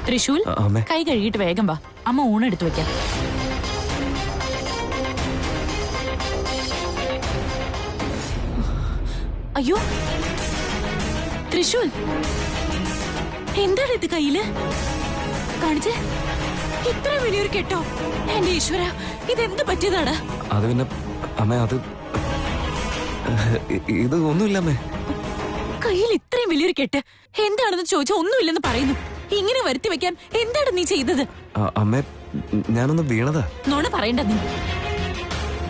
തൃശൂൽ കൈ കഴുകിയിട്ട് വേഗം വാ, അമ്മ ഊണെടുത്തു വെക്കാം. അയ്യോ തൃശൂൽ, എന്താണ് ഇത് കയ്യില് കാണിച്ചേ? ഇത്ര വലിയൊരു കെട്ടോ? എന്റെ ഈശ്വര, ഇതെന്ത് പറ്റിയതാടാ? അത് പിന്നെ അമ്മ, അത് ഇത് ഒന്നുമില്ലമ്മേ. കയ്യിൽ ഇത്രയും വലിയൊരു കെട്ട് എന്താണെന്ന് ചോദിച്ചാ ഒന്നുമില്ലെന്ന് പറയുന്നു. ഇങ്ങനെ വരുത്തി വെക്കാൻ എന്താണ് നീ ചെയ്തത്? അമ്മേ, ഞാനൊന്ന് വീണതാ. നോണ പറയണ്ട നീ.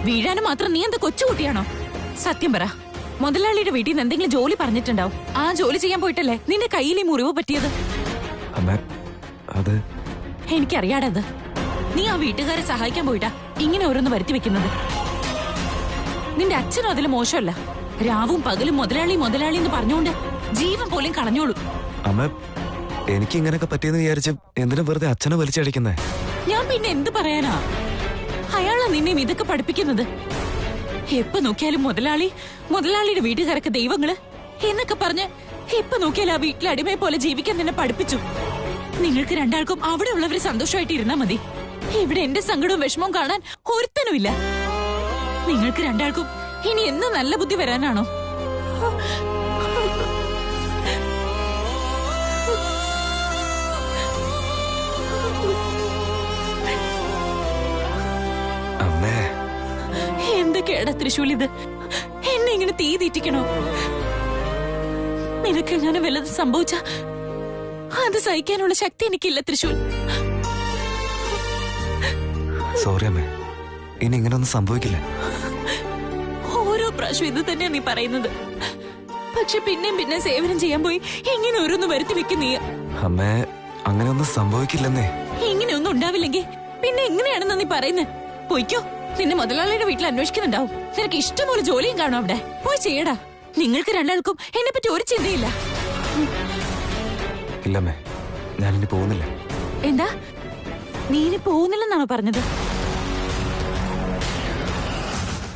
വീഴാനും മാത്രം നീ എന്താ കൊച്ചുകുട്ടിയാണോ? സത്യം പറ, മുതലാളിയുടെ വീട്ടിൽ നിന്ന് എന്തെങ്കിലും ജോലി പറഞ്ഞിട്ടുണ്ടാവും. ആ ജോലി ചെയ്യാൻ പോയിട്ടല്ലേ നിന്റെ കയ്യിൽ ഈ മുറിവ് പറ്റിയത്? അത് എനിക്കറിയാടത്. നീ ആ വീട്ടുകാരെ സഹായിക്കാൻ പോയിട്ടാ ഇങ്ങനെ ഓരോന്ന് വരുത്തി വെക്കുന്നത്. നിന്റെ അച്ഛനും അതിൽ മോശമല്ല. രാവും പകലും മുതലാളി മുതലാളി എന്ന് പറഞ്ഞുകൊണ്ട് ജീവൻ പോലും കളഞ്ഞോളൂ. അമ്മ, എനിക്ക് ഇങ്ങനെയൊക്കെ പറ്റിയെന്ന് വിചാരിച്ച് എന്തിനാ വെറുതെ അച്ഛനെ വലിച്ചടിക്കുന്നേ? ഞാൻ പിന്നെ എന്ത് പറയാനാ? അയാളാ നിന്നെയും ഇതൊക്കെ പഠിപ്പിക്കുന്നത്. എപ്പോ നോക്കിയാലും മുതലാളി, മുതലാളിയുടെ വീട്ടുകാരൊക്കെ ദൈവങ്ങള് എന്നൊക്കെ പറഞ്ഞ് എപ്പോ നോക്കിയാലും ആ വീട്ടിലെ അടിമയെ പോലെ ജീവിക്കാൻ നിന്നെ പഠിപ്പിച്ചു. നിങ്ങൾക്ക് രണ്ടാൾക്കും അവിടെ ഉള്ളവര് സന്തോഷമായിട്ട് ഇരുന്നാ മതി. ഇവിടെ എന്റെ സങ്കടവും വിഷമവും കാണാൻ ഒരുത്തനുമില്ല. നിങ്ങൾക്ക് രണ്ടാൾക്കും ഇനി എന്ന് നല്ല ബുദ്ധി വരാനാണോ? എന്തൊക്കെയാടാ തൃശൂൽ ഇത്? എന്നെ ഇങ്ങനെ തീ തീറ്റിക്കണോ? നിനക്ക് എങ്ങനെ വല്ലതും സംഭവിച്ച അത് സഹിക്കാനുള്ള ശക്തി എനിക്കില്ല തൃശൂൽ. സോറി അമ്മേ, ഇനി ഇങ്ങനെയൊന്നും സംഭവിക്കില്ല. ഓരോ പ്രാവശ്യം ഇത് തന്നെയാ നീ പറയുന്നത്. പക്ഷെ പിന്നെ സേവനം ചെയ്യാൻ പോയി ഇങ്ങനെ ഓരോന്ന് വരുത്തി വെക്കും നീ. അമ്മേ, അങ്ങനെയൊന്നും സംഭവിക്കില്ലെന്നേ. ഇങ്ങനെയൊന്നും ഉണ്ടാവില്ലെങ്കിൽ പിന്നെ എങ്ങനെയാണെന്നാ നീ പറയുന്നത്? പോയിക്കോ, നിന്നെ മുതലാളിയുടെ വീട്ടിൽ അന്വേഷിക്കുന്നുണ്ടാവും. നിനക്ക് ഇഷ്ടംപോലെ ജോലിയും കാണും അവിടെ. പോയി ചെയ്യടാ. നിങ്ങൾക്ക് രണ്ടാൾക്കും എന്നെ പറ്റി ഒരു ചിന്തയില്ല. ഇല്ലമ്മേ, ഞാനിനി പോകുന്നില്ല. എന്താ? നീ ഇനി പോകുന്നില്ലെന്നാണോ പറഞ്ഞത്?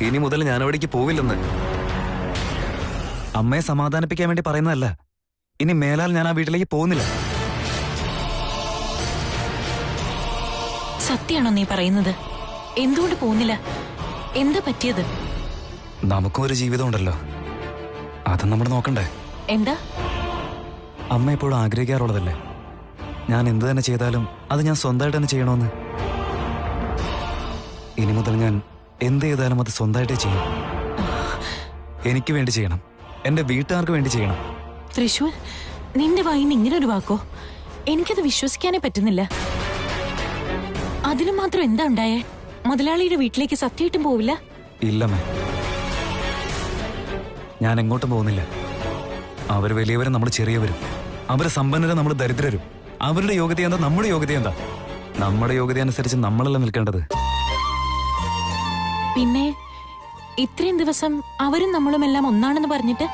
ഇനി മുതൽ ഞാൻ അവിടേക്ക് പോവില്ലെന്ന്. അമ്മയെ സമാധാനിപ്പിക്കാൻ വേണ്ടി പറയുന്നതല്ല. ഇനി മേലാൽ ഞാൻ ആ വീട്ടിലേക്ക് പോകുന്നില്ല. സത്യാണോ നീ പറയുന്നത്? എന്തുകൊണ്ട് പോകുന്നില്ല? എന്താ പറ്റിയത്? നമുക്കും ഒരു ജീവിതം ഉണ്ടല്ലോ, അത് നമ്മൾ നോക്കണ്ടേ? എന്താ? അമ്മ എപ്പോഴും ആഗ്രഹിക്കാറുള്ളതല്ലേ, ഞാൻ എന്ത് തന്നെ ചെയ്താലും അത് ഞാൻ സ്വന്തമായിട്ട് തന്നെ ചെയ്യണമെന്ന്. ഇനി മുതൽ ഞാൻ എന്ത് ചെയ്താലും അത് സ്വന്തമായിട്ടേ ചെയ്യും. എനിക്ക് വേണ്ടി ചെയ്യണം, എന്റെ വീട്ടുകാർക്ക് വേണ്ടി ചെയ്യണം. തൃശൂൽ, നിന്റെ വായിന്ന് ഇങ്ങനെ ഒരു വാക്കോ? എനിക്കത് വിശ്വസിക്കാനേ പറ്റുന്നില്ല. അതിനു മാത്രം എന്താ ഉണ്ടായേ? മുതലാളിയുടെ വീട്ടിലേക്ക് സത്യമായിട്ടും പോവില്ല? ഇല്ലമ്മേ, ഞാൻ എങ്ങോട്ടും പോകുന്നില്ല. അവര് വലിയവരും നമ്മൾ ചെറിയവരും, അവര് സമ്പന്നരും നമ്മൾ ദരിദ്രരും. അവരുടെ യോഗ്യത എന്താ, നമ്മുടെ യോഗ്യത എന്താ? നമ്മുടെ യോഗ്യത അനുസരിച്ച് നമ്മളല്ല നിൽക്കേണ്ടത്. പിന്നെ ഇത്രയും ദിവസം അവരും നമ്മളും എല്ലാം ഒന്നാണെന്ന് പറഞ്ഞിട്ട്?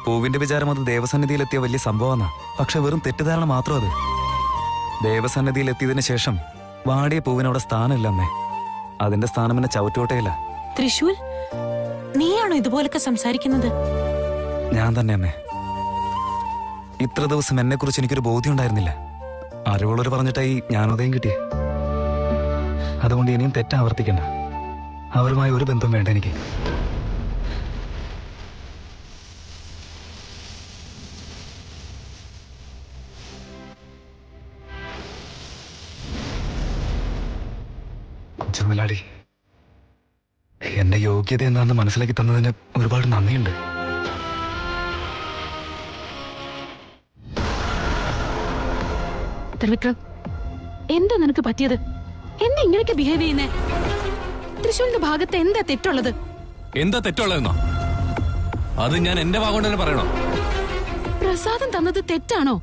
പൂവിന്റെ വിചാരം അത് ദേവസന്നിധിയിലെത്തിയ വലിയ സംഭവമാണ്. പക്ഷെ വെറും തെറ്റിദ്ധാരണ മാത്രം. അത് ദേവസന്നിധിയിൽ എത്തിയതിനു ശേഷം വാടിയ പൂവിനവിടെ സ്ഥാനമില്ല അമ്മേ. അതിന്റെ സ്ഥാനം എന്നെ ചവിറ്റോട്ടയില്ല. തൃശൂൽ, നീയാണോ ഇതുപോലൊക്കെ സംസാരിക്കുന്നത്? ഞാൻ തന്നെ അമ്മേ. ഇത്ര ദിവസം എന്നെ കുറിച്ച് എനിക്കൊരു ബോധ്യം ഉണ്ടായിരുന്നില്ല. അറിവുള്ളവർ പറഞ്ഞിട്ടായി ജ്ഞാനോദയം കിട്ടിയേ. അതുകൊണ്ട് ഇനിയും തെറ്റാവർത്തിക്കണ്ട. അവരുമായി ഒരു ബന്ധം വേണ്ട എനിക്ക്. മുതലാളി, എന്റെ യോഗ്യത എന്താണെന്ന് മനസ്സിലാക്കി തന്നതിന് ഒരുപാട് നന്ദിയുണ്ട്. ത്രിവിക്രം, എന്താ നിനക്ക് പറ്റിയത്? എന്താ ഇങ്ങനെയൊക്കെ ബിഹേവ് ചെയ്യുന്നേ? തൃശൂലിന്റെ ഭാഗത്ത് എന്താ തെറ്റുള്ളത്? എന്താ തെറ്റുള്ളതെന്നോ? അത് ഞാൻ എന്റെ ഭാഗം തന്നെ പറയണോ? പ്രസാദം തന്നത് തെറ്റാണോ?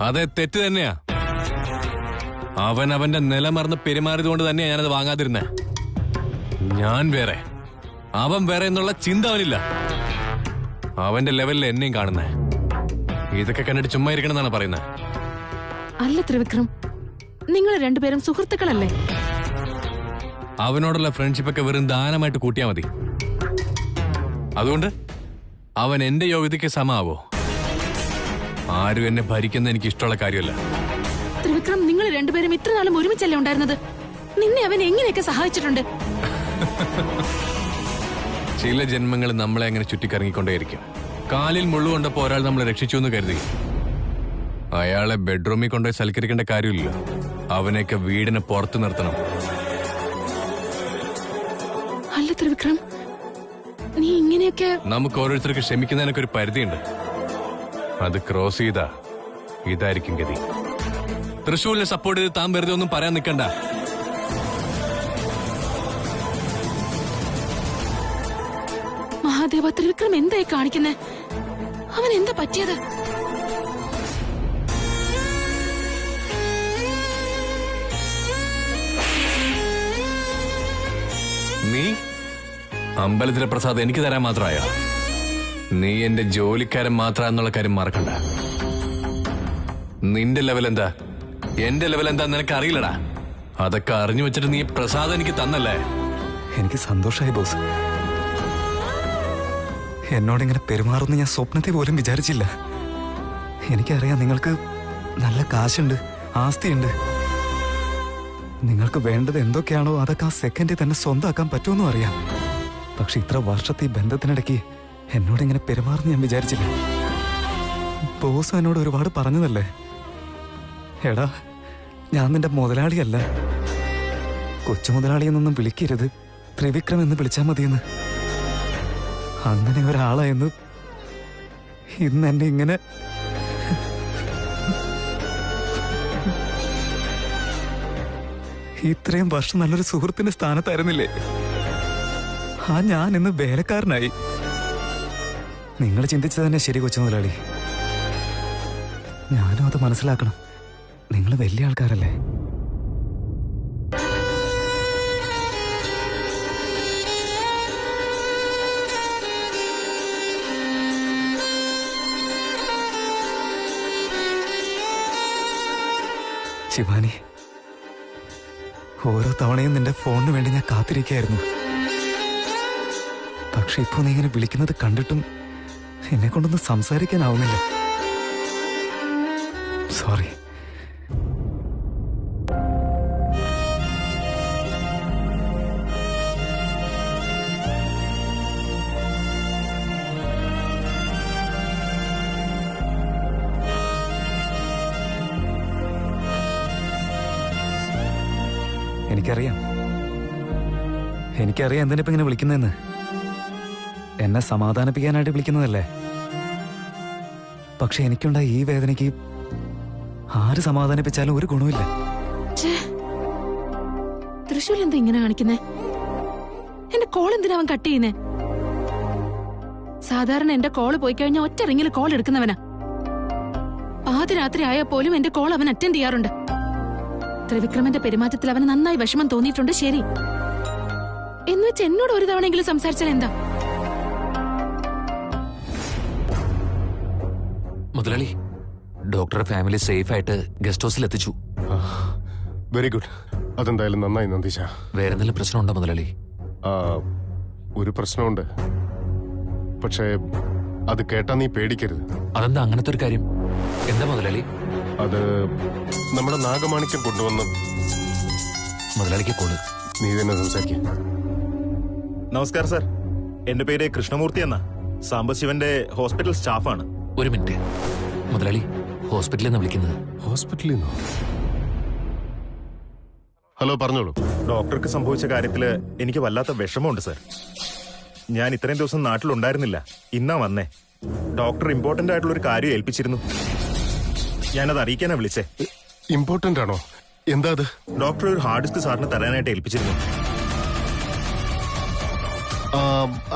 അതെ, തെറ്റ് തന്നെയാ. അവൻ അവന്റെ നിലമറന്ന് പെരുമാറിയത് കൊണ്ട് തന്നെയാ ഞാനത് വാങ്ങാതിരുന്നേ. ഞാൻ വേറെ, അവൻ വേറെ എന്നുള്ള ചിന്ത അവനില്ല. അവന്റെ ലെവലിൽ എന്നെയും കാണുന്നേ. ഇതൊക്കെ കണ്ടിട്ട് ചുമ്മാ ഇരിക്കണമെന്നാണ് പറയുന്നത്. അല്ല ത്രിവിക്രം, നിങ്ങൾ രണ്ടുപേരും സുഹൃത്തുക്കളല്ലേ? അവനോടുള്ള ഫ്രണ്ട്ഷിപ്പ് ഒക്കെ വെറും ദാനമായിട്ട് കൂട്ടിയാ മതി. അതുകൊണ്ട് അവൻ എന്റെ യോഗ്യതയ്ക്ക് സമാവോ? ആരും എന്നെ ഭരിക്കുന്ന എനിക്ക് ഇഷ്ടമുള്ള കാര്യമല്ല. ത്രിവിക്രം, നിങ്ങൾ രണ്ടുപേരും ഇത്ര നാളും ഒരുമിച്ചല്ലേ ഉണ്ടായിരുന്നത്? നിന്നെ അവൻ എങ്ങനെയൊക്കെ സഹായിച്ചിട്ടുണ്ട്? ചില ജന്മങ്ങൾ നമ്മളെ അങ്ങനെ ചുറ്റിക്കറങ്ങിക്കൊണ്ടേയിരിക്കും. കാലിൽ മുള്ളുകൊണ്ടപ്പോ ഒരാൾ നമ്മളെ രക്ഷിച്ചു എന്ന് കരുതി അയാളെ ബെഡ്റൂമിൽ കൊണ്ടുപോയി സൽക്കരിക്കേണ്ട കാര്യമില്ല. അവനെയൊക്കെ വീടിനെ പുറത്തു നിർത്തണം. അല്ല ത്രിവിക്രം, നീ ഇങ്ങനെയൊക്കെ... നമുക്ക് ഓരോരുത്തർക്ക് ക്ഷമിക്കുന്നതിനൊക്കെ ഒരു പരിധിയുണ്ട്. അത് ക്രോസ് ചെയ്താ ഇതായിരിക്കും ഗതി. തൃശ്ശൂരിനെ സപ്പോർട്ട് ചെയ്ത് താൻ വെറുതെ ഒന്നും പറയാൻ നിൽക്കണ്ട. മഹാദേവ, ത്രിവിക്രം എന്തായി കാണിക്കുന്നേ? അവൻ എന്താ പറ്റിയത്? നീ അമ്പലത്തിലെ പ്രസാദം എനിക്ക് തരാൻ മാത്രമായ? നീ എന്റെ ജോലിക്കാരൻ മാത്രം എന്നുള്ള കാര്യം മറക്കണ്ട. നിന്റെ ലെവൽ എന്താ, എന്റെ ലെവൽ എന്താ നിനക്ക് അറിയില്ലടാ. അതൊക്കെ അറിഞ്ഞു വെച്ചിട്ട് നീ പ്രസാദം എനിക്ക് തന്നല്ലേ? എനിക്ക് സന്തോഷമായി ബോസ്. എന്നോടിങ്ങനെ പെരുമാറുന്ന ഞാൻ സ്വപ്നത്തെ പോലും വിചാരിച്ചില്ല. എനിക്കറിയാം നിങ്ങൾക്ക് നല്ല കാശുണ്ട്, ആസ്തിയുണ്ട്. നിങ്ങൾക്ക് വേണ്ടത് എന്തൊക്കെയാണോ അതൊക്കെ ആ സെക്കൻഡിൽ തന്നെ സ്വന്തമാക്കാൻ പറ്റുമെന്നും അറിയാം. പക്ഷെ ഇത്ര വർഷത്തെ ഈ ബന്ധത്തിനിടയ്ക്ക് എന്നോടിങ്ങനെ പെരുമാറുന്ന ഞാൻ വിചാരിച്ചില്ല. ബോസ് എന്നോട് ഒരുപാട് പറഞ്ഞതല്ലേ, എടാ ഞാൻ നിന്റെ മുതലാളിയല്ല, കൊച്ചു മുതലാളിയെന്നൊന്നും വിളിക്കരുത്, ത്രിവിക്രം എന്ന് വിളിച്ചാൽ മതിയെന്ന്. അങ്ങനെ ഒരാളായെന്ന് ഇന്ന് എന്നെ ഇങ്ങനെ... ഇത്രയും വർഷം നല്ലൊരു സുഹൃത്തിന്റെ സ്ഥാനത്തായിരുന്നില്ലേ ആ ഞാൻ ഇന്ന് വേലക്കാരനായി. നിങ്ങൾ ചിന്തിച്ചത് തന്നെ ശരി കൊച്ചു മുതലാളി. ഞാനും അത് മനസ്സിലാക്കണം. നിങ്ങൾ വലിയ ആൾക്കാരല്ലേ. ശിവാനി, ഓരോ തവണയും നിന്റെ ഫോണിന് വേണ്ടി ഞാൻ കാത്തിരിക്കുകയായിരുന്നു. പക്ഷെ ഇപ്പൊ നീ ഇങ്ങനെ വിളിക്കുന്നത് കണ്ടിട്ടും എന്നെ കൊണ്ടൊന്നും സംസാരിക്കാനാവുന്നില്ല. സോറി. എനിക്കറിയാം എന്തിനിപ്പോ ഇങ്ങനെ വിളിക്കുന്നതെന്ന്. എന്നെ സമാധാനിപ്പിക്കാനായിട്ട് വിളിക്കുന്നതല്ലേ. പക്ഷെ എനിക്കുണ്ടായ ഈ വേദനയ്ക്ക് ആര് സമാധാനിപ്പിച്ചാലും ഒരു ഗുണമില്ല. തൃശ്ശൂർ എന്താ ഇങ്ങനെ കാണിക്കുന്നേ? എന്റെ കോൾ എന്തിനാ അവൻ കട്ട് ചെയ്യുന്നേ? സാധാരണ എന്റെ കോള് പോയി കഴിഞ്ഞാൽ ഒറ്റ റിങ്ങിൽ കോൾ എടുക്കുന്നവനാ. പാതിരാത്രി ആയാൽ പോലും എന്റെ കോൾ അവൻ അറ്റൻഡ് ചെയ്യാറുണ്ട്. ത്രിവിക്രമന്റെ പെരുമാറ്റത്തിൽ അവന് നന്നായി വിഷമം തോന്നിയിട്ടുണ്ട്. ശരി, എന്ന് വെച്ച് എന്നോട് ഒരു തവണയെങ്കിലും സംസാരിച്ചാൽ എന്താ? മുതലാളി, ഡോക്ടറെ ഫാമിലി സേഫ് ആയിട്ട് ഗസ്റ്റ് ഹൗസിൽ എത്തിച്ചു. Very good. അതെന്തായാലും നന്നായി നന്ദീശ. വേറെ എന്തെങ്കിലും പ്രശ്നമുണ്ടോ മുതലാളി? ഒരു പ്രശ്നമുണ്ട്. പക്ഷേ അത് കേട്ടാ നീ പേടിക്കരുത്. അതെന്താ അങ്ങനത്തെ ഒരു കാര്യം? എന്താ മുതലാളി? അത് നമ്മുടെ നാഗമാണിക്യം കൊണ്ടുവന്ന് മുതലാളിക്ക് കോള്. നീ തന്നെ സംസാരിക്ക. നമസ്കാരം സാർ, എന്റെ പേര് കൃഷ്ണമൂർത്തി എന്ന സാംബശിവന്റെ ഹോസ്പിറ്റൽ സ്റ്റാഫാണ്. ഒരു മിനിറ്റ് മുതലാളി, ഹോസ്പിറ്റലിൽ നിന്ന് വിളിക്കുന്നത്. ഹോസ്പിറ്റലിൽ നിന്നോ? ഹലോ, പറഞ്ഞോളൂ. ഡോക്ടർക്ക് സംഭവിച്ച കാര്യത്തില് എനിക്ക് വല്ലാത്ത വിഷമമുണ്ട് സാർ. ഞാൻ ഇത്രയും ദിവസം നാട്ടിലുണ്ടായിരുന്നില്ല, ഇന്നാ വന്നേ. ഡോക്ടർ ഇമ്പോർട്ടന്റ് ആയിട്ടുള്ള ഒരു കാര്യം ഏൽപ്പിച്ചിരുന്നു. ഞാനത് അറിയിക്കാനാ വിളിച്ചേ. ഇമ്പോർട്ടന്റ് ആണോ? എന്താ അത്? ഡോക്ടർ ഒരു ഹാർഡ് ഡിസ്ക് സാറിന് തരാനായിട്ട് ഏൽപ്പിച്ചിരുന്നു.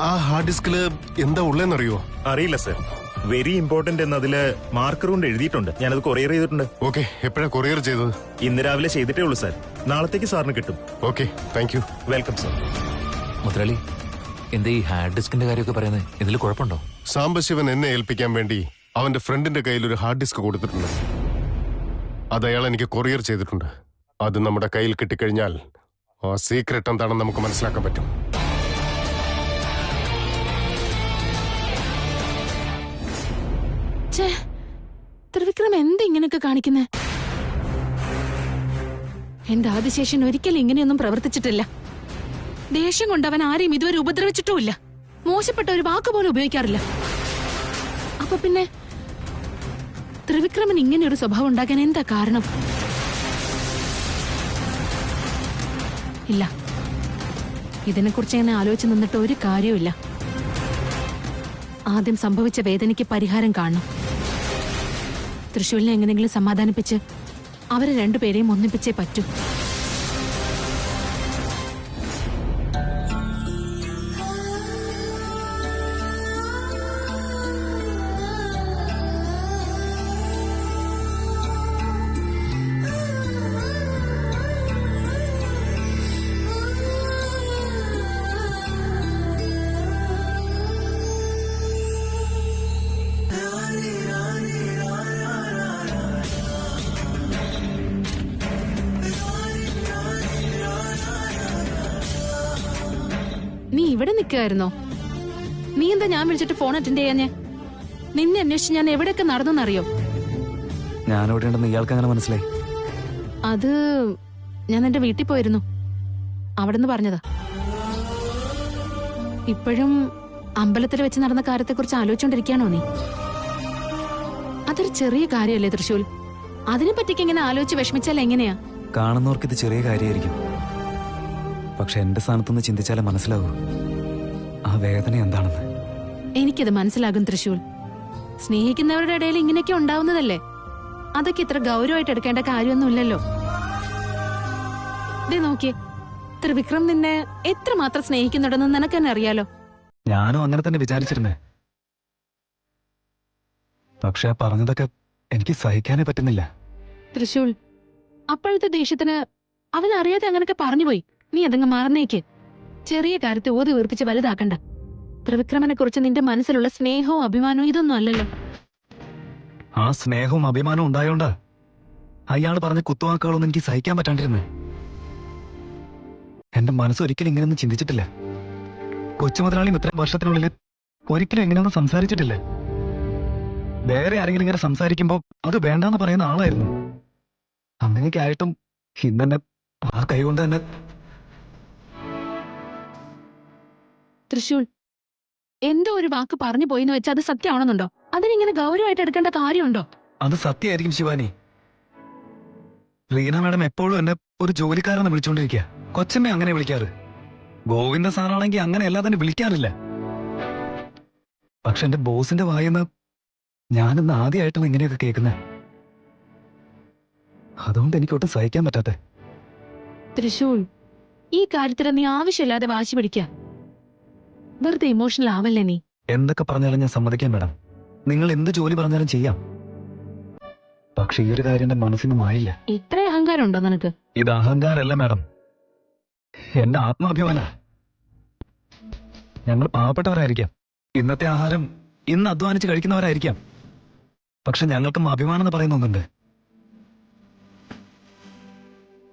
ആ ഹാർഡ് ഡിസ്കില് എന്താ ഉള്ളതെന്നറിയോ? അറിയില്ല സർ. വെരി ഇമ്പോർട്ടന്റ് എന്നതില് മാർക്കർ കൊണ്ട് എഴുതിയിട്ടുണ്ട്. ഞാനത് കൊറിയർ ചെയ്തിട്ടുണ്ട്. ഓക്കെ, എപ്പോഴാ കൊറിയർ ചെയ്തത്? ഇന്ന് രാവിലെ ചെയ്തിട്ടേ ഉള്ളൂ സാർ. നാളത്തേക്ക് സാറിന് കിട്ടും. Okay, thank you. Welcome sir. മുതലാളി, എന്താ ഈ ഹാർഡ് ഡിസ്കിന്റെ കാര്യമൊക്കെ പറയുന്നത്? എന്തെങ്കിലും കുഴപ്പമുണ്ടോ? സാംബശിവൻ എന്നെ ഏൽപ്പിക്കാൻ വേണ്ടി അവന്റെ ഫ്രണ്ടിന്റെ കയ്യിൽ ഒരു ഹാർഡ് ഡിസ്ക് കൊടുത്തിട്ടുണ്ട്. അത് അയാൾ എനിക്ക് കൊറിയർ ചെയ്തിട്ടുണ്ട്. അത് നമ്മുടെ കയ്യിൽ കിട്ടിക്കഴിഞ്ഞാൽ ആ സീക്രട്ട് എന്താണെന്ന് നമുക്ക് മനസ്സിലാക്കാൻ പറ്റും. ത്രിവിക്രം എന്താ ഇങ്ങനെയൊക്കെ കാണിക്കുന്നേ? എന്റെ ആദിശേഷൻ ഒരിക്കലും ഇങ്ങനെയൊന്നും പ്രവർത്തിച്ചിട്ടില്ല. ദേഷ്യം കൊണ്ട് അവൻ ആരെയും ഇതുവരെ ഉപദ്രവിച്ചിട്ടുമില്ല. മോശപ്പെട്ട ഒരു വാക്ക് പോലും ഉപയോഗിക്കാറില്ല. അപ്പൊ പിന്നെ ത്രിവിക്രമൻ ഇങ്ങനെ ഒരു സ്വഭാവം ഉണ്ടാക്കാൻ എന്താ കാരണം? ഇല്ല, ഇതിനെക്കുറിച്ച് അങ്ങനെ ആലോചിച്ച് നിന്നിട്ട് ഒരു കാര്യവുമില്ല. ആദ്യം സംഭവിച്ച വേദനയ്ക്ക് പരിഹാരം കാണണം. തൃശ്ശൂരിനെ എങ്ങനെയെങ്കിലും സമാധാനിപ്പിച്ച് അവരെ രണ്ടുപേരെയും ഒന്നിപ്പിച്ചേ പറ്റൂ. നീ ഇവിടെ നിൽക്കായിരുന്നോ? നീ എന്താ ഞാൻ വിളിച്ചിട്ട് ഫോൺ അറ്റൻഡ് ചെയ്യാഞ്ഞേ? നിന്നെ അന്വേഷിച്ച് ഞാൻ എവിടെയൊക്കെ നടന്നെന്നറിയോ? ഞാനിവിടെ ഉണ്ടെന്ന് ഇയാൾക്ക് അങ്ങനെ മനസ്സിലായി? അത് ഞാൻ എന്റെ വീട്ടിൽ പോയിരുന്നു, അവിടെന്ന് പറഞ്ഞതാ. ഇപ്പോഴും അമ്പലത്തിൽ വെച്ച് നടന്ന കാര്യത്തെക്കുറിച്ച് ആലോചിച്ചോണ്ടിരിക്കുകയാണോ നീ? അതൊരു ചെറിയ കാര്യമല്ലേ തൃശൂൽ? അതിനെ പറ്റിക്ക് ഇങ്ങനെ ആലോചിച്ച് വിഷമിച്ചാൽ എങ്ങനെയാ? കാണുന്നവർക്ക് ഇത് ചെറിയ കാര്യമായിരിക്കും, പക്ഷെ എന്റെ സ്ഥാനത്തുനിന്ന് ചിന്തിച്ചാലേ മനസ്സിലാവൂ ആ വേദന എന്താണെന്ന്. എനിക്കത് മനസ്സിലാകും തൃശൂൽ. സ്നേഹിക്കുന്നവരുടെ ഇടയിൽ ഇങ്ങനെയൊക്കെ ഉണ്ടാവുന്നതല്ലേ. അതൊക്കെ ഇത്ര ഗൗരവമായിട്ട് എടുക്കേണ്ട കാര്യമൊന്നുമില്ലല്ലോ. ദേ നോക്കിയേ, ത്രിവിക്രം നിന്നെ എത്രമാത്രം സ്നേഹിക്കുന്നുണ്ടെന്ന് നിനക്ക് തന്നെ അറിയാലോ. ഞാനും അങ്ങനെ തന്നെ വിചാരിച്ചിരുന്നേ, പക്ഷെ പറഞ്ഞതൊക്കെ എനിക്ക് സഹിക്കാനേ പറ്റുന്നില്ല. തൃശൂൽ, അപ്പോഴത്തെ ദേഷ്യത്തിന് അവൻ അറിയാതെ അങ്ങനൊക്കെ പറഞ്ഞുപോയി. നീ അതങ്ങ് മറന്നേക്ക്. ചെറിയ കാര്യത്തെ ഓതി വീർപ്പിച്ച് വലുതാക്കണ്ട. ത്രിവിക്രമനെ കുറിച്ച് നിന്റെ മനസ്സിലുള്ള സ്നേഹവും അഭിമാനവും ഇതൊന്നും അല്ലല്ലോ. ആ സ്നേഹവും അഭിമാനവും ഉണ്ടായോണ്ടാ അയാൾ പറഞ്ഞ കുത്തുവാക്കുകളൊന്നും എനിക്ക് സഹിക്കാൻ പറ്റാണ്ടിരുന്നു. എന്റെ മനസ്സൊരിക്കലും ഇങ്ങനെയൊന്നും ചിന്തിച്ചിട്ടില്ല. കൊച്ചു മുതലാളിയും ഇത്രയും വർഷത്തിനുള്ളിൽ ഒരിക്കലും ഇങ്ങനെയൊന്നും സംസാരിച്ചിട്ടില്ല. വേറെ ആരെങ്കിലും ഇങ്ങനെ സംസാരിക്കുമ്പോ അത് വേണ്ടാന്ന് പറയുന്ന ആളായിരുന്നു. അങ്ങനെയൊക്കെ ആയിട്ടും ഇന്നെന്നെ ആ കൈ കൊണ്ട് തന്നെ. തൃശൂൽ, എന്തോ ഒരു വാക്ക് പറഞ്ഞു പോയിന്ന് വെച്ചാൽ അത് സത്യമാണെന്നുണ്ടോ? അതിനിങ്ങനെ ഗൗരവമായിട്ട് എടുക്കേണ്ട കാര്യമുണ്ടോ? അത് സത്യമായിരിക്കും ശിവാനി. റീന മാഡം എപ്പോഴും എന്നെ ഒരു ജോലിക്കാരെന്ന് വിളിച്ചോണ്ടിരിക്കുക. കൊച്ചമ്മ അങ്ങനെ വിളിക്കാറ്. ഗോവിന്ദ സാറാണെങ്കിൽ അങ്ങനെ എല്ലാം തന്നെ വിളിക്കാറില്ല. പക്ഷെ എന്റെ ബോസിന്റെ വായിന്ന് ഞാനിന്ന് ആദ്യമായിട്ടാണ് ഇങ്ങനെയൊക്കെ കേൾക്കുന്നത്. അതുകൊണ്ട് എനിക്കൊട്ടും സഹിക്കാൻ പറ്റാത്തെ. തൃശൂൽ, ഈ കാര്യത്തിൽ നീ ആവശ്യമില്ലാതെ വാശി പിടിക്കുക. വെറുതെ ഇമോഷണൽ ആവല്ലേ നീ. എന്തൊക്കെ പറഞ്ഞാലും ഞാൻ സമ്മതിക്കാൻ മാഡം. നിങ്ങൾ എന്ത് ജോലി പറഞ്ഞാലും ചെയ്യാം. പക്ഷെ ഈ ഒരു കാര്യം എന്റെ മനസ്സിനും ആയില്ല. ഇത്ര അഹങ്കാരം ഉണ്ടോ നിനക്ക്? ഇത് അഹങ്കാരല്ല മാഡം, എന്റെ ആത്മാഭിമാന. ഞങ്ങൾ പാവപ്പെട്ടവരായിരിക്കാം, ഇന്നത്തെ ആഹാരം ഇന്ന് അധ്വാനിച്ച് കഴിക്കുന്നവരായിരിക്കാം, പക്ഷെ ഞങ്ങൾക്കും അഭിമാനം എന്ന് പറയുന്ന ഒന്നുണ്ട്.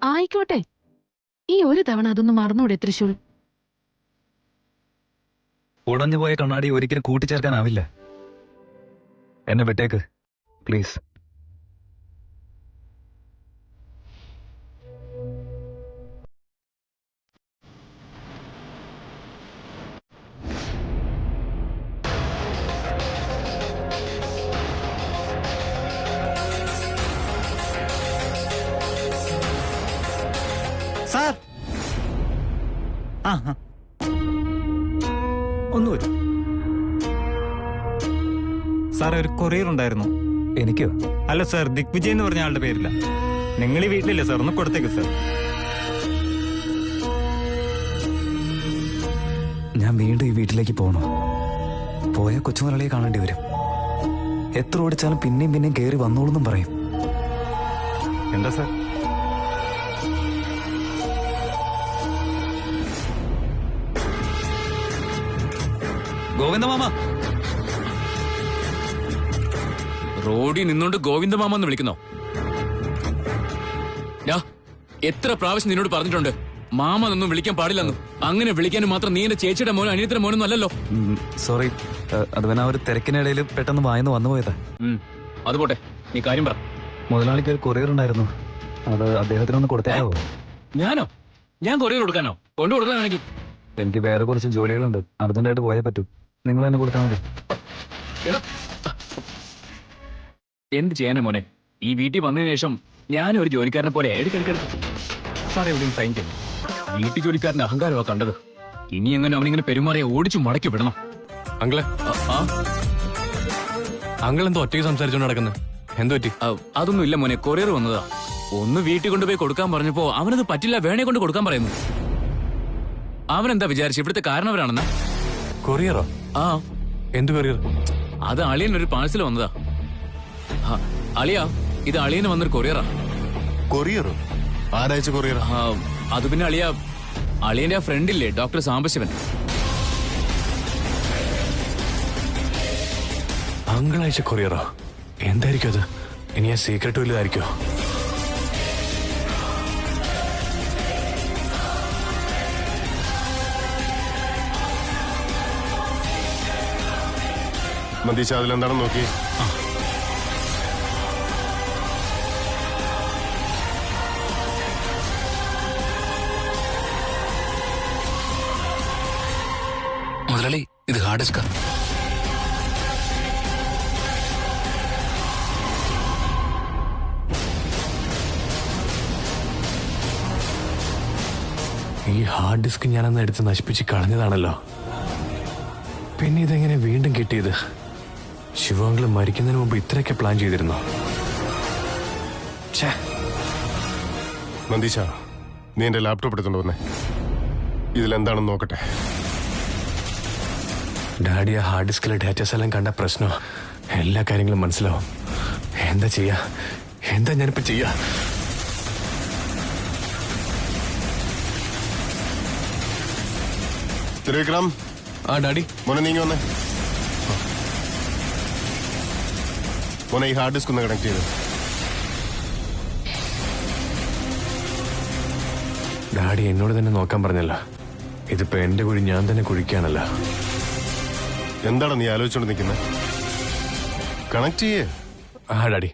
ആയിക്കോട്ടെ, ഈ ഒരു തവണ അതൊന്നും മറന്നൂടെ തൃശൂൽ? ഉടഞ്ഞുപോയ കണ്ണാടി ഒരിക്കലും കൂട്ടിച്ചേർക്കാനാവില്ല. എന്നെ വിട്ടേക്ക് പ്ലീസ്. സാർ, ഒന്ന് വരും. സാർ, ഒരു കൊറിയർ ഉണ്ടായിരുന്നു. എനിക്കോ? അല്ല സാർ, ദിഗ്വിജയ് എന്ന് പറഞ്ഞ ആളുടെ പേരില്ല. നിങ്ങൾ ഈ വീട്ടിലില്ലേ സാർ? ഒന്ന് കൊടുത്തേക്ക് സാർ. ഞാൻ വീണ്ടും ഈ വീട്ടിലേക്ക് പോകണോ? പോയ കൊച്ചുമുരളിയെ കാണേണ്ടി വരും. എത്ര ഓടിച്ചാലും പിന്നെയും പിന്നെയും കയറി വന്നോളൂന്നും പറയും. എന്താ സാർ? ഗോവിന്ദമാമ. റോഡിൽ നിന്നോണ്ട് ഗോവിന്ദമാമ എന്ന് വിളിക്കുന്നോ? എത്ര പ്രാവശ്യം നിന്നോട് പറഞ്ഞിട്ടുണ്ട് മാമ എന്നൊന്നും വിളിക്കാൻ പാടില്ലെന്ന്. അങ്ങനെ വിളിക്കാനും മാത്രം നീ എന്റെ ചേച്ചിയുടെ മോനും അനിയത്തിന്റെ മോനൊന്നും അല്ലല്ലോ. സോറി, അത് പിന്നെ ആ ഒരു തിരക്കിനിടയിൽ പെട്ടെന്ന് വായന്ന് വന്നു പോയതാ. അതുപോട്ടെ, നീ കാര്യം പറ. മുതലാളിക്ക് ഒരു കൊറിയർ ഉണ്ടായിരുന്നു, അത് അദ്ദേഹത്തിനൊന്ന് കൊടുത്തേക്കാവോ? ഞാനോ? ഞാൻ കൊറിയർ കൊടുക്കാനോ? കൊണ്ടു കൊടുക്കാനാണെങ്കിൽ എനിക്ക് വേറെ കുറച്ച് ജോലികളുണ്ട്, അർജന്റായിട്ട് പോയേ പറ്റൂ. നിങ്ങൾ തന്നെ കൊടുത്താൽ മതി. എന്ത് ചെയ്യാനാ മോനെ? ഈ വീട്ടിൽ വന്നതിന് ശേഷം ഞാനും ഒരു ജോലിക്കാരനെ പോലെ എടുക്കെടുക്കെടുത്ത് സാറേ എവിടെയും സൈൻ ചെയ്യും. വീട്ടു ജോലിക്കാരന്റെ അഹങ്കാരമാ കണ്ടത്. ഇനി എങ്ങനെ അവനിങ്ങനെ പെരുമാറിയ ഓടിച്ചു മടക്കി വിടണം. അങ്കിളെ, അങ്കിൾ എന്തോ ഒറ്റയ്ക്ക് സംസാരിച്ചോണ്ട് നടക്കുന്നത്? എന്തു പറ്റി? അതൊന്നും ഇല്ല മോനെ, കൊറിയർ വന്നതാ. ഒന്ന് വീട്ടിൽ കൊണ്ടുപോയി കൊടുക്കാൻ പറഞ്ഞപ്പോ അവനത് പറ്റില്ല, വേണേ കൊണ്ട് കൊടുക്കാൻ പറയുന്നു. അവനെന്താ വിചാരിച്ചു ഇവിടുത്തെ കാരണവരാണെന്നാ? കൊറിയറോ? ആ, എന്ത് കൊറിയർ? അത് അളിയനൊരു പാഴ്സൽ വന്നതാ. അളിയാ, ഇത് അളിയന് വന്നൊരു കൊറിയറാ. കൊറിയറോ? ആരാഴ്ച കൊറിയർ? അത് പിന്നെ അളിയന്റെ ആ ഫ്രണ്ടില്ലേ, ഡോക്ടർ സാംബശിവൻ. അങ്കിൾ അയച്ച കൊറിയറോ? എന്തായിരിക്കും അത്? ഇനി ആ സീക്രട്ട് വല്ലതായിരിക്കോ? മന്ദീശ, അതിലെന്താണെന്ന് നോക്കി. മുതലാളി, ഇത് ഹാർഡ് ഡിസ്കാ. ഈ ഹാർഡ് ഡിസ്ക് ഞാനന്ന് എടുത്ത് നശിപ്പിച്ച് കളഞ്ഞതാണല്ലോ. പിന്നെ ഇതെങ്ങനെ വീണ്ടും കിട്ടിയത്? ശിവാങ്കിള് മരിക്കുന്നതിന് മുമ്പ് ഇത്രയൊക്കെ പ്ലാൻ ചെയ്തിരുന്നോ? മന്ദീശ, നീ എന്റെ ലാപ്ടോപ്പ് എടുത്തോണ്ട് വന്നേ. ഇതിലെന്താണെന്ന് നോക്കട്ടെ. ഡാഡി ആ ഹാർഡ് ഡിസ്കിലെ ഡാറ്റാസ് എല്ലാം കണ്ട പ്രശ്നം എല്ലാ കാര്യങ്ങളും മനസ്സിലാവും. എന്താ ചെയ്യാ? എന്താ ഞാനിപ്പോ ചെയ്യാ? ത്രിവിക്രം. ആ ഡാഡി. മോനെ നീങ്ങി വന്നേ. മോനെ, ഈ ഹാർഡ് ഡിസ്ക് ഒന്ന് കണക്ട് ചെയ്ത്. ഡാഡി എന്നോട് തന്നെ നോക്കാൻ പറഞ്ഞല്ലോ. ഇതിപ്പോ എന്റെ കുഴി ഞാൻ തന്നെ കുഴിക്കാണല്ലോ. എന്താണ് നീ ആലോചിച്ചോണ്ട് നിൽക്കുന്നത്? കണക്ട് ചെയ്യേ. ആ ഡാഡി.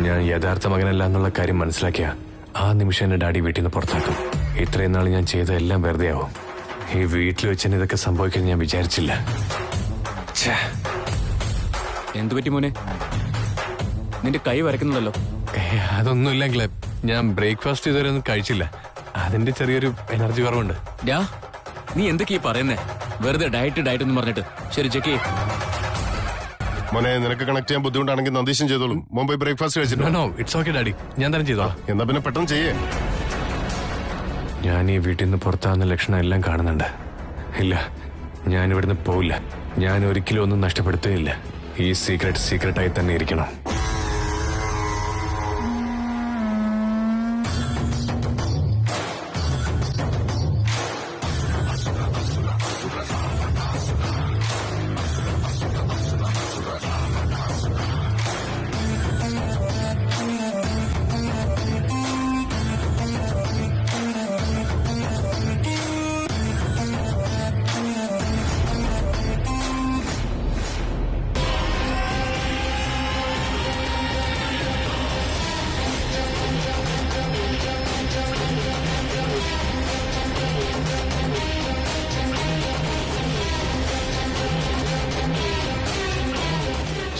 ഞാൻ യഥാർത്ഥ മകനല്ല എന്നുള്ള കാര്യം മനസ്സിലാക്കിയ ആ നിമിഷം എന്നെ ഡാഡി വീട്ടിൽ നിന്ന് പുറത്താക്കും. ഇത്രയും നാൾ ഞാൻ ചെയ്ത എല്ലാം വെറുതെ ആവും. ഈ വീട്ടിൽ വെച്ച് തന്നെ ഇതൊക്കെ സംഭവിക്കുമെന്ന് ഞാൻ വിചാരിച്ചില്ല. എന്തു പറ്റി മോനെ? നിന്റെ കൈ വരയ്ക്കുന്നുണ്ടല്ലോ. അതൊന്നുമില്ലെങ്കിലേ, ഞാൻ ബ്രേക്ക്ഫാസ്റ്റ് ഇതുവരെ ഒന്നും കഴിച്ചില്ല. അതിന്റെ ചെറിയൊരു എനർജി കുറവുണ്ട്. നീ എന്തൊക്കെയാ പറയുന്നേ? വെറുതെ ഡയറ്റ് എന്ന് പറഞ്ഞിട്ട്. ശരി, ചെക്ക് ചെയ്യ്. മോനെ, നിനക്ക് കണക്ട് ചെയ്യാൻ ബുദ്ധിമുട്ടാണെങ്കിൽ നന്ദീശൻ ചെയ്തോളും. മുമ്പ് ബ്രേക്ക്ഫാസ്റ്റ് കഴിച്ചിട്ടുണ്ടോ? നോ, ഇറ്റ്സ് ഓക്കെ ഡാഡി, ഞാൻ തന്നെ ചെയ്തോളാം. എന്നാ പിന്നെ പെട്ടെന്ന് ചെയ്യേ. ഞാൻ ഈ വീട്ടിൽ നിന്ന് പുറത്താകുന്ന ലക്ഷണം എല്ലാം കാണുന്നുണ്ട്. ഇല്ല, ഞാൻ ഇവിടുന്ന് പോവില്ല. ഞാൻ ഒരിക്കലും ഒന്നും നഷ്ടപ്പെടുത്തുകയില്ല. ഈ സീക്രട്ടായി തന്നെ ഇരിക്കണം.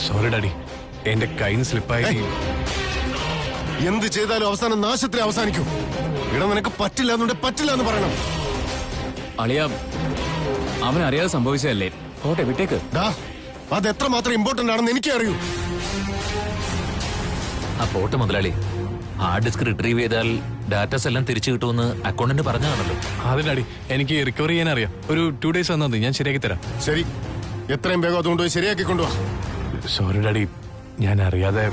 സോറി ഡാഡി, എന്റെ കയ്യിൽ സ്ലിപ്പായി. എന്ത് ചെയ്താലും അവസാനം നാശത്തിൽ അവസാനിക്കും. ഇവിടെ നിനക്ക് പറ്റില്ല എന്നുണ്ടെ പറ്റില്ല എന്ന് പറയണം. അളിയ, അവൻ അറിയാതെ സംഭവിച്ചതല്ലേ. പോട്ടെ, വിട്ടേക്ക്. അത് എത്രമാത്രം ഇമ്പോർട്ടന്റ് ആണെന്ന് എനിക്കേ അറിയൂ. ആ പോട്ടെ മുതലാളി, ഹാർഡ് ഡിസ്ക് റിട്രീവ് ചെയ്താൽ ഡാറ്റാസ് എല്ലാം തിരിച്ചു കിട്ടുമെന്ന് അക്കൗണ്ടന്റ് പറഞ്ഞതാണല്ലോ. അതെ ഡാഡി, എനിക്ക് റിക്കവർ ചെയ്യാൻ അറിയാം. ഒരു 2 days തന്നാൽ മതി, ഞാൻ ശരിയാക്കി തരാം. ശരി, എത്രയും വേഗം അതുകൊണ്ട് ശരിയാക്കി കൊണ്ടുവാ. സോറി ഡാഡി, ഞാൻ അറിയാതെ.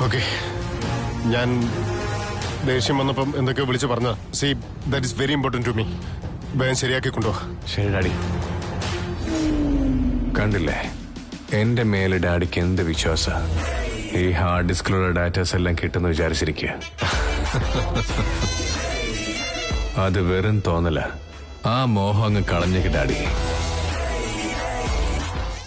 ഓക്കെ, ഞാൻ ദേഷ്യം വന്നപ്പം എന്തൊക്കെയോ വിളിച്ച് പറഞ്ഞ see that is very important to me. വേഗം ശരിയാക്കി കൊണ്ടുപോവാ. ശരി ഡാഡി. കണ്ടില്ലേ എന്റെ മേലെ ഡാഡിക്ക് എന്ത് വിശ്വാസ. ഈ ഹാർഡ് ഡിസ്കിലുള്ള ഡാറ്റാസ് എല്ലാം കിട്ടുന്ന വിചാരിച്ചിരിക്കുക. അത് വെറും തോന്നല. ആ മോഹം അങ്ങ് കളഞ്ഞേക്ക് ഡാഡി.